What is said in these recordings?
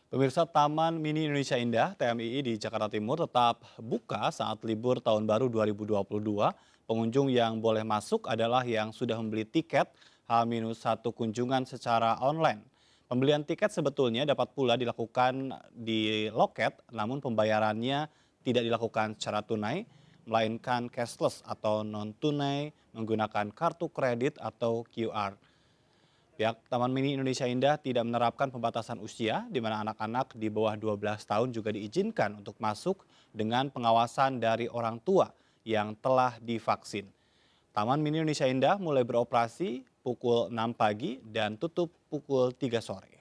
Pemirsa Taman Mini Indonesia Indah (TMII) di Jakarta Timur tetap buka saat libur Tahun Baru 2022. Pengunjung yang boleh masuk adalah yang sudah membeli tiket H-1 kunjungan secara online. Pembelian tiket sebetulnya dapat pula dilakukan di loket, namun pembayarannya tidak dilakukan secara tunai, melainkan cashless atau non-tunai menggunakan kartu kredit atau QR. Pihak Taman Mini Indonesia Indah tidak menerapkan pembatasan usia, di mana anak-anak di bawah 12 tahun juga diizinkan untuk masuk dengan pengawasan dari orang tua yang telah divaksin. Taman Mini Indonesia Indah mulai beroperasi pukul 6 pagi dan tutup pukul 3 sore.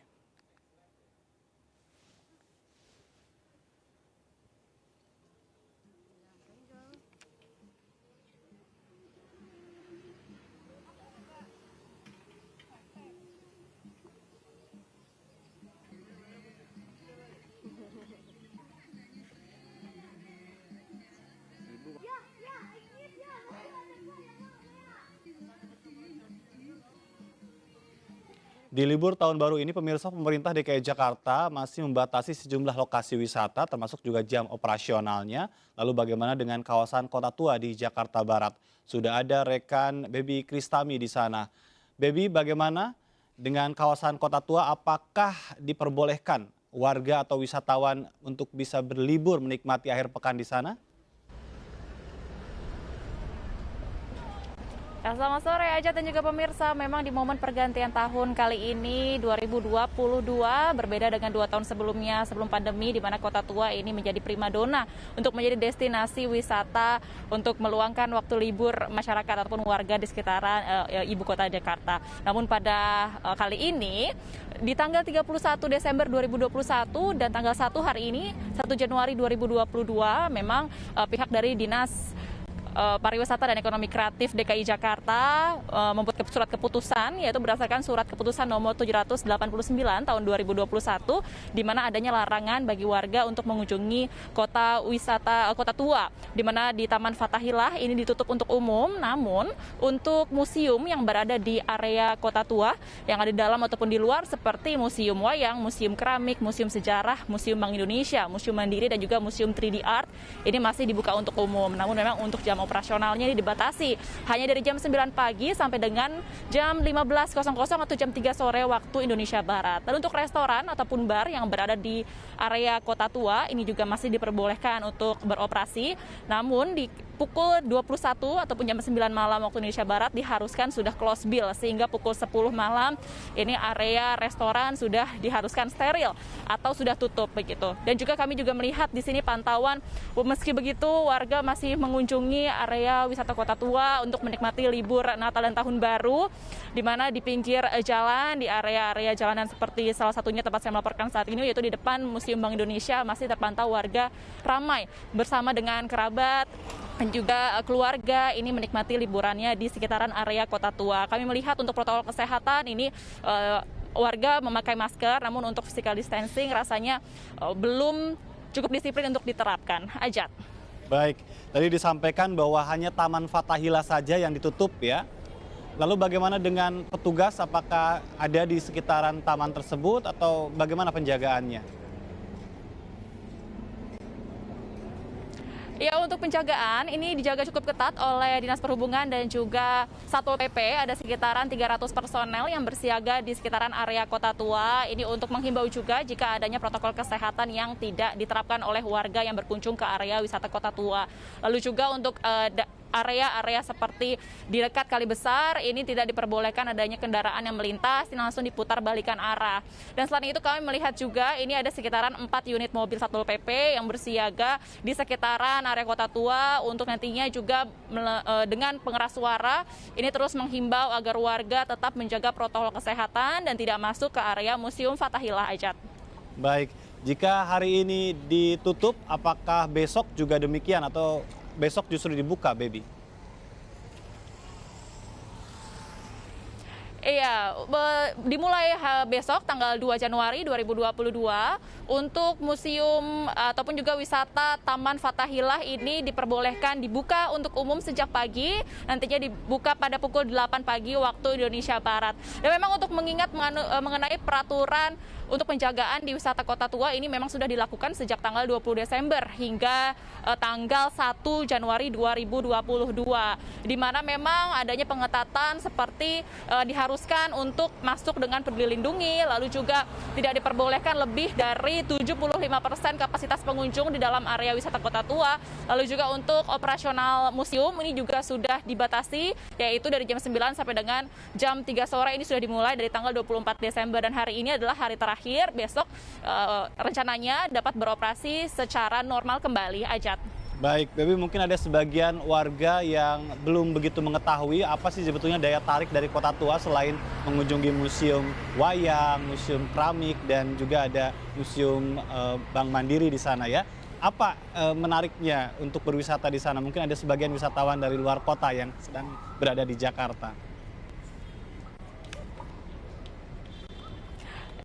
Di libur tahun baru ini, pemirsa, pemerintah DKI Jakarta masih membatasi sejumlah lokasi wisata, termasuk juga jam operasionalnya. Lalu bagaimana dengan kawasan Kota Tua di Jakarta Barat? Sudah ada rekan Baby Kristami di sana. Baby, bagaimana dengan kawasan Kota Tua? Apakah diperbolehkan warga atau wisatawan untuk bisa berlibur menikmati akhir pekan di sana? Ya, selamat sore Aja dan juga pemirsa. Memang di momen pergantian tahun kali ini 2022 berbeda dengan 2 tahun sebelumnya sebelum pandemi, di mana Kota Tua ini menjadi primadona untuk menjadi destinasi wisata untuk meluangkan waktu libur masyarakat ataupun warga di sekitaran ibu kota Jakarta. Namun pada kali ini di tanggal 31 Desember 2021 dan tanggal 1 hari ini 1 Januari 2022 memang pihak dari Dinas Pariwisata dan Ekonomi Kreatif DKI Jakarta membuat surat keputusan, yaitu berdasarkan surat keputusan nomor 789 tahun 2021, di mana adanya larangan bagi warga untuk mengunjungi kota wisata Kota Tua, di mana di Taman Fathahillah ini ditutup untuk umum. Namun untuk museum yang berada di area Kota Tua yang ada di dalam ataupun di luar, seperti Museum Wayang, Museum Keramik, Museum Sejarah, Museum Bank Indonesia, Museum Mandiri, dan juga Museum 3D Art, ini masih dibuka untuk umum. Namun memang untuk jam operasionalnya ini dibatasi hanya dari jam 9 pagi sampai dengan jam 15.00 atau jam 3 sore waktu Indonesia Barat. Dan untuk restoran ataupun bar yang berada di area Kota Tua ini juga masih diperbolehkan untuk beroperasi. Namun di pukul 21 ataupun jam 9 malam waktu Indonesia Barat diharuskan sudah close bill, sehingga pukul 10 malam ini area restoran sudah diharuskan steril atau sudah tutup begitu. Dan juga kami juga melihat di sini pantauan, meski begitu warga masih mengunjungi area wisata Kota Tua untuk menikmati libur Natal dan Tahun Baru, di mana di pinggir jalan, di area-area jalanan seperti salah satunya tempat saya melaporkan saat ini, yaitu di depan Museum Bank Indonesia, masih terpantau warga ramai bersama dengan kerabat dan juga keluarga ini menikmati liburannya di sekitaran area Kota Tua. Kami melihat untuk protokol kesehatan ini warga memakai masker, namun untuk physical distancing rasanya belum cukup disiplin untuk diterapkan. Ajat. Baik, tadi disampaikan bahwa hanya Taman Fathahillah saja yang ditutup ya. Lalu bagaimana dengan petugas, apakah ada di sekitaran taman tersebut atau bagaimana penjagaannya? Ya, untuk penjagaan ini dijaga cukup ketat oleh Dinas Perhubungan dan juga Satpol PP. Ada sekitaran 300 personel yang bersiaga di sekitaran area Kota Tua. Ini untuk menghimbau juga jika adanya protokol kesehatan yang tidak diterapkan oleh warga yang berkunjung ke area wisata Kota Tua. Lalu juga untuk area-area seperti di dekat Kali Besar ini tidak diperbolehkan adanya kendaraan yang melintas, ini langsung diputar balikan arah. Dan selain itu kami melihat juga ini ada sekitaran 4 unit mobil Satpol PP yang bersiaga di sekitaran area Kota Tua untuk nantinya juga dengan pengeras suara ini terus menghimbau agar warga tetap menjaga protokol kesehatan dan tidak masuk ke area Museum Fathahillah. Ajat. Baik, jika hari ini ditutup, apakah besok juga demikian atau besok justru dibuka, Baby? Iya, dimulai besok tanggal 2 Januari 2022 untuk museum ataupun juga wisata Taman Fathahillah ini diperbolehkan dibuka untuk umum sejak pagi, nantinya dibuka pada pukul 8 pagi waktu Indonesia Barat. Dan memang untuk mengingat mengenai peraturan untuk penjagaan di wisata Kota Tua ini memang sudah dilakukan sejak tanggal 20 Desember hingga tanggal 1 Januari 2022, di mana memang adanya pengetatan seperti diharuskan untuk masuk dengan peduli lindungi, lalu juga tidak diperbolehkan lebih dari 75% kapasitas pengunjung di dalam area wisata Kota Tua, lalu juga untuk operasional museum ini juga sudah dibatasi, yaitu dari jam 9 sampai dengan jam 3 sore ini sudah dimulai dari tanggal 24 Desember dan hari ini adalah hari terakhir. Besok rencananya dapat beroperasi secara normal kembali, Ajat. Baik, Baby, mungkin ada sebagian warga yang belum begitu mengetahui apa sih sebetulnya daya tarik dari Kota Tua selain mengunjungi museum wayang, museum keramik, dan juga ada museum Bank Mandiri di sana ya. Apa menariknya untuk berwisata di sana? Mungkin ada sebagian wisatawan dari luar kota yang sedang berada di Jakarta.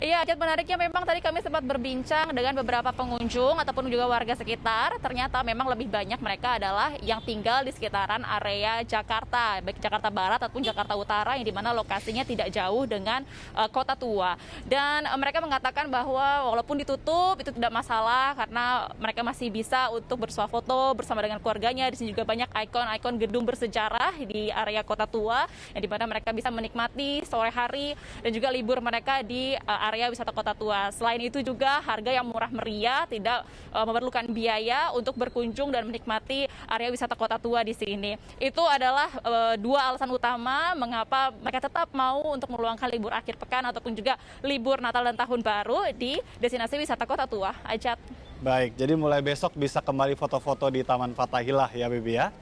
Iya, Ajat, menariknya memang tadi kami sempat berbincang dengan beberapa pengunjung ataupun juga warga sekitar. Ternyata memang lebih banyak mereka adalah yang tinggal di sekitaran area Jakarta, baik Jakarta Barat ataupun Jakarta Utara, yang dimana lokasinya tidak jauh dengan Kota Tua. Dan mereka mengatakan bahwa walaupun ditutup itu tidak masalah karena mereka masih bisa untuk bersuah foto bersama dengan keluarganya. Di sini juga banyak ikon-ikon gedung bersejarah di area Kota Tua, yang dimana mereka bisa menikmati sore hari dan juga libur mereka di area wisata Kota Tua. Selain itu juga harga yang murah meriah, tidak memerlukan biaya untuk berkunjung dan menikmati area wisata Kota Tua di sini. Itu adalah dua alasan utama mengapa mereka tetap mau untuk meluangkan libur akhir pekan ataupun juga libur Natal dan Tahun Baru di destinasi wisata Kota Tua. Ajat. Baik, jadi mulai besok bisa kembali foto-foto di Taman Fathahillah ya, Baby ya.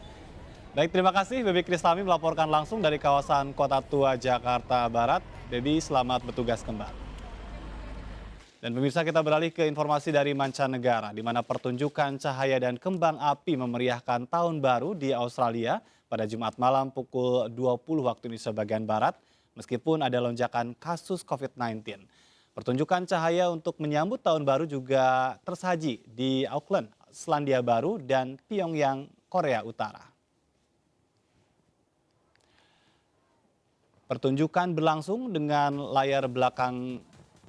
Baik, terima kasih Baby Kristami melaporkan langsung dari kawasan Kota Tua, Jakarta Barat. Baby, selamat bertugas kembali. Dan pemirsa, kita beralih ke informasi dari mancanegara, di mana pertunjukan cahaya dan kembang api memeriahkan Tahun Baru di Australia pada Jumat malam pukul 20 waktu Indonesia bagian Barat, meskipun ada lonjakan kasus COVID-19. Pertunjukan cahaya untuk menyambut Tahun Baru juga tersaji di Auckland, Selandia Baru, dan Pyongyang, Korea Utara. Pertunjukan berlangsung dengan layar belakang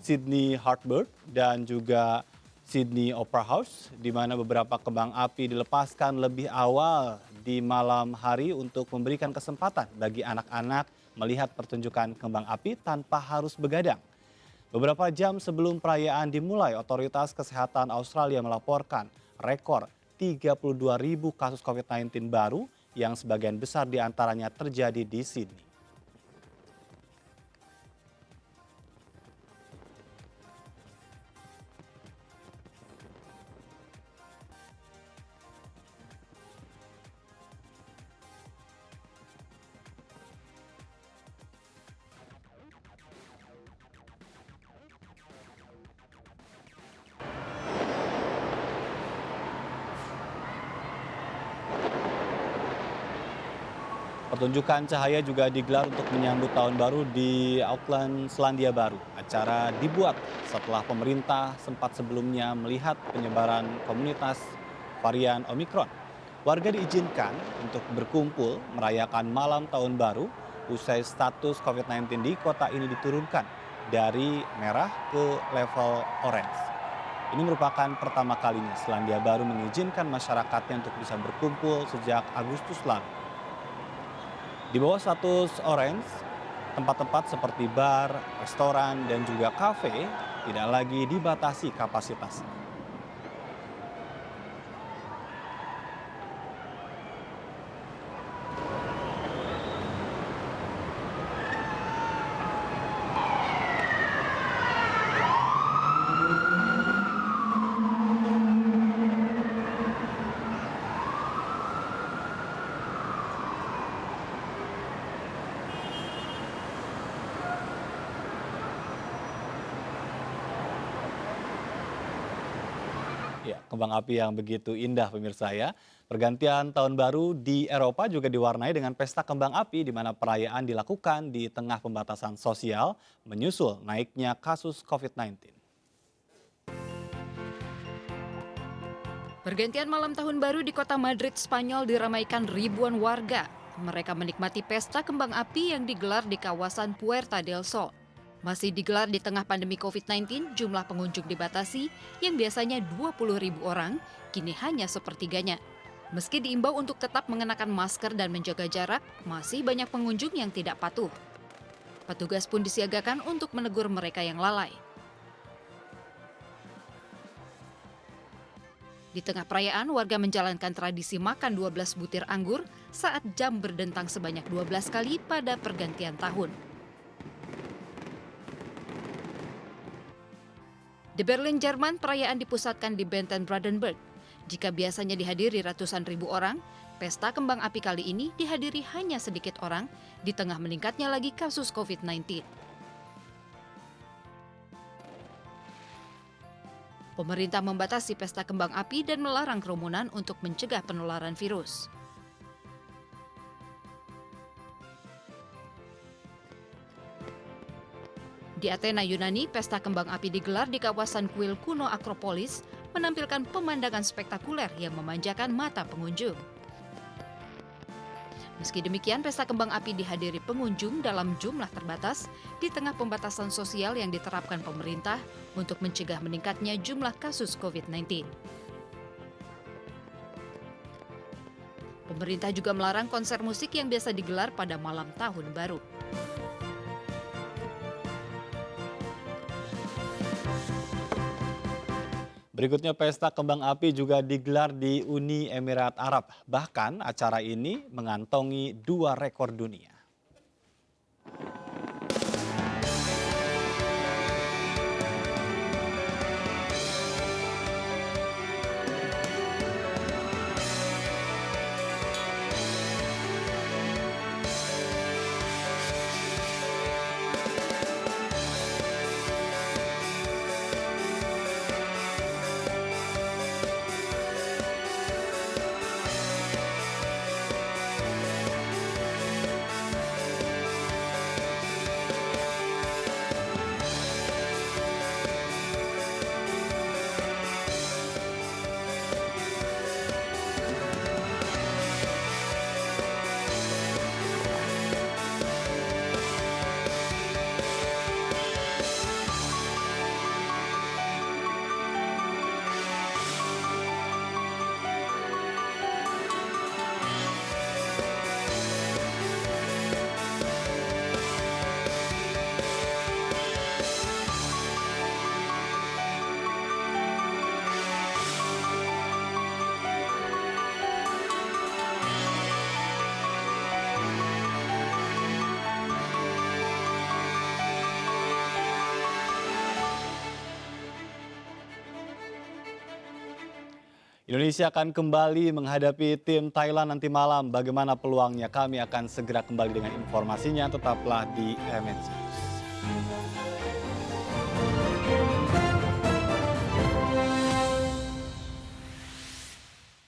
Sydney Harbour dan juga Sydney Opera House, di mana beberapa kembang api dilepaskan lebih awal di malam hari untuk memberikan kesempatan bagi anak-anak melihat pertunjukan kembang api tanpa harus begadang. Beberapa jam sebelum perayaan dimulai, otoritas kesehatan Australia melaporkan rekor 32.000 kasus COVID-19 baru yang sebagian besar diantaranya terjadi di Sydney. Pertunjukan cahaya juga digelar untuk menyambut Tahun Baru di Auckland, Selandia Baru. Acara dibuat setelah pemerintah sempat sebelumnya melihat penyebaran komunitas varian Omicron. Warga diizinkan untuk berkumpul merayakan malam Tahun Baru usai status COVID-19 di kota ini diturunkan dari merah ke level orange. Ini merupakan pertama kalinya Selandia Baru mengizinkan masyarakatnya untuk bisa berkumpul sejak Agustus lalu. Di bawah status orange, tempat-tempat seperti bar, restoran, dan juga kafe tidak lagi dibatasi kapasitasnya. Ya, kembang api yang begitu indah pemirsa ya. Pergantian tahun baru di Eropa juga diwarnai dengan pesta kembang api di mana perayaan dilakukan di tengah pembatasan sosial menyusul naiknya kasus COVID-19. Pergantian malam tahun baru di kota Madrid, Spanyol diramaikan ribuan warga. Mereka menikmati pesta kembang api yang digelar di kawasan Puerta del Sol. Masih digelar di tengah pandemi COVID-19, jumlah pengunjung dibatasi yang biasanya 20.000 orang, kini hanya sepertiganya. Meski diimbau untuk tetap mengenakan masker dan menjaga jarak, masih banyak pengunjung yang tidak patuh. Petugas pun disiagakan untuk menegur mereka yang lalai. Di tengah perayaan, warga menjalankan tradisi makan 12 butir anggur saat jam berdentang sebanyak 12 kali pada pergantian tahun. Di Berlin, Jerman, perayaan dipusatkan di Berlin-Brandenburg. Jika biasanya dihadiri ratusan ribu orang, pesta kembang api kali ini dihadiri hanya sedikit orang di tengah meningkatnya lagi kasus COVID-19. Pemerintah membatasi pesta kembang api dan melarang kerumunan untuk mencegah penularan virus. Di Athena, Yunani, pesta kembang api digelar di kawasan kuil kuno Akropolis, menampilkan pemandangan spektakuler yang memanjakan mata pengunjung. Meski demikian, pesta kembang api dihadiri pengunjung dalam jumlah terbatas di tengah pembatasan sosial yang diterapkan pemerintah untuk mencegah meningkatnya jumlah kasus COVID-19. Pemerintah juga melarang konser musik yang biasa digelar pada malam tahun baru. Berikutnya pesta kembang api juga digelar di Uni Emirat Arab. Bahkan acara ini mengantongi 2 rekor dunia. Indonesia akan kembali menghadapi tim Thailand nanti malam. Bagaimana peluangnya? Kami akan segera kembali dengan informasinya. Tetaplah di MNC News.